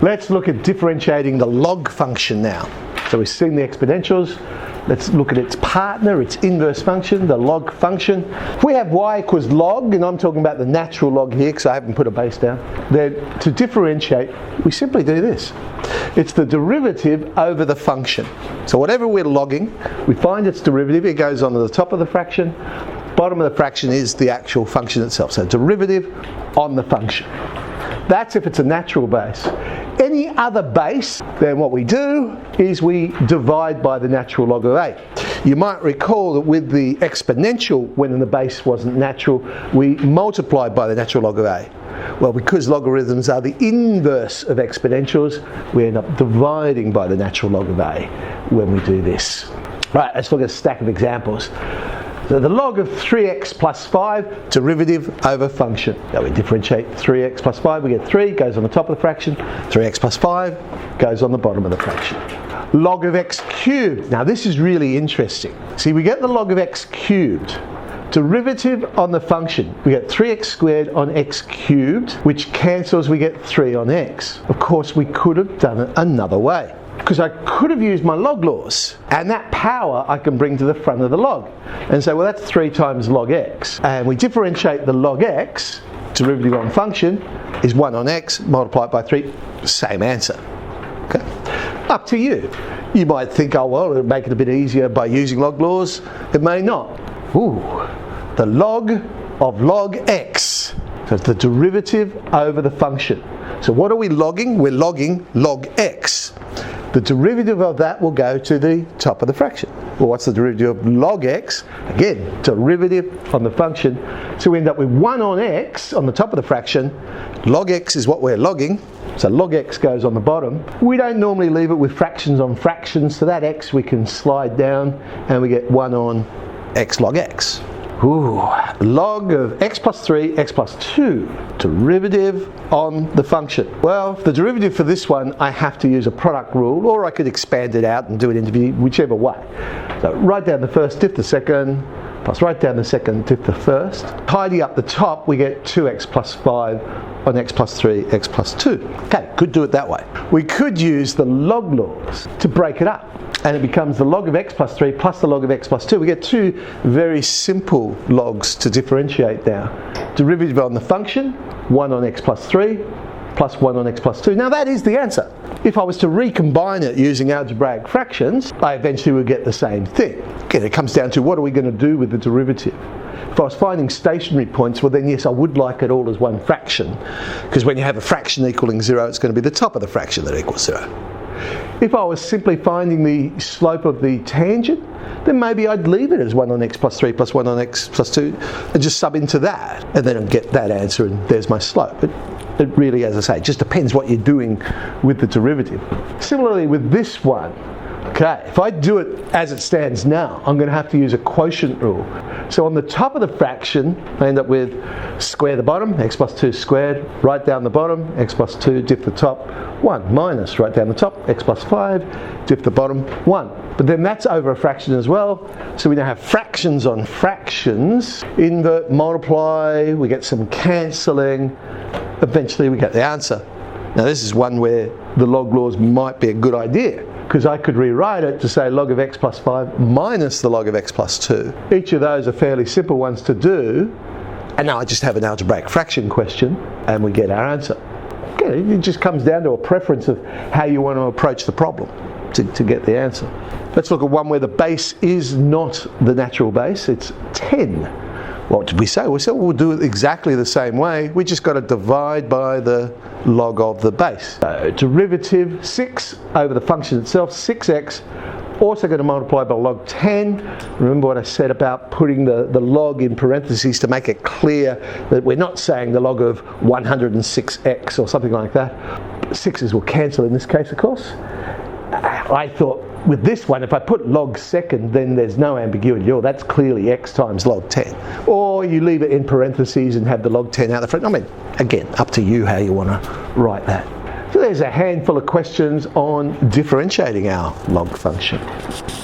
Let's look at differentiating the log function now. So we've seen the exponentials. Let's look at its partner, its inverse function, the log function. If we have y equals log, and I'm talking about the natural log here because I haven't put a base down, then to differentiate, we simply do this. It's the derivative over the function. So whatever we're logging, we find its derivative, it goes on to the top of the fraction, bottom of the fraction is the actual function itself. So derivative on the function. That's if it's a natural base. Any other base, then what we do is we divide by the natural log of a. You might recall that with the exponential, when the base wasn't natural, we multiplied by the natural log of a. Well, because logarithms are the inverse of exponentials, we end up dividing by the natural log of a when we do this. Right, let's look at a stack of examples. So the log of 3x plus 5, derivative over function. Now we differentiate 3x plus 5, we get 3, goes on the top of the fraction. 3x plus 5 goes on the bottom of the fraction. Log of x cubed. Now this is really interesting. See, we get the log of x cubed. Derivative on the function. We get 3x squared on x cubed, which cancels, we get 3 on x. Of course, we could have done it another way, because I could have used my log laws, and that power I can bring to the front of the log and say, well, that's 3 times log x, and we differentiate the log x, derivative on function is 1 on x, multiply it by 3, same answer. Okay, up to you. You might think, oh well, it'll make it a bit easier by using log laws. It may not. Ooh, the log of log x, so it's the derivative over the function. So what are we logging? We're logging log x. The derivative of that will go to the top of the fraction. Well, what's the derivative of log x? Again, derivative on the function. So we end up with 1 on x on the top of the fraction. Log x is what we're logging. So log x goes on the bottom. We don't normally leave it with fractions on fractions. So that x we can slide down and we get 1 on x log x. Ooh, log of x plus 3, x plus 2, derivative on the function. Well, the derivative for this one, I have to use a product rule, or I could expand it out and do it in whichever way. So write down the first, diff the second, plus write down the second, diff the first. Tidy up the top, we get 2x plus 5 on x plus 3, x plus 2. Okay, could do it that way. We could use the log laws to break it up, and it becomes the log of x plus 3 plus the log of x plus 2. We get 2 very simple logs to differentiate now. Derivative on the function, 1 on x plus 3 plus 1 on x plus 2. Now that is the answer. If I was to recombine it using algebraic fractions, I eventually would get the same thing. Again, it comes down to what are we going to do with the derivative. If I was finding stationary points, well then yes, I would like it all as one fraction, because when you have a fraction equaling 0, it's going to be the top of the fraction that equals 0. If I was simply finding the slope of the tangent, then maybe I'd leave it as 1 on x plus 3 plus 1 on x plus 2 and just sub into that, and then I'd get that answer and there's my slope. But it really, as I say, it just depends what you're doing with the derivative. Similarly with this one, okay, if I do it as it stands now, I'm going to have to use a quotient rule. So on the top of the fraction, I end up with square the bottom, x plus 2 squared, write down the bottom, x plus 2, diff the top, 1, minus, write down the top, x plus 5, diff the bottom, 1. But then that's over a fraction as well, so we now have fractions on fractions, invert, multiply, we get some cancelling, eventually we get the answer. Now this is one where the log laws might be a good idea, because I could rewrite it to say log of x plus 5 minus the log of x plus 2. Each of those are fairly simple ones to do, and now I just have an algebraic fraction question and we get our answer. Okay, it just comes down to a preference of how you want to approach the problem to get the answer. Let's look at one where the base is not the natural base, it's 10. What did we say? We said we'll do it exactly the same way. We just got to divide by the log of the base. Derivative 6 over the function itself, 6x, also going to multiply by log 10. Remember what I said about putting the log in parentheses to make it clear that we're not saying the log of 106x or something like that. 6's will cancel in this case, of course. I thought with this one, if I put log second, then there's no ambiguity. Oh, that's clearly x times log 10. Or you leave it in parentheses and have the log 10 out the front. I mean, again, up to you how you want to write that. So there's a handful of questions on differentiating our log function.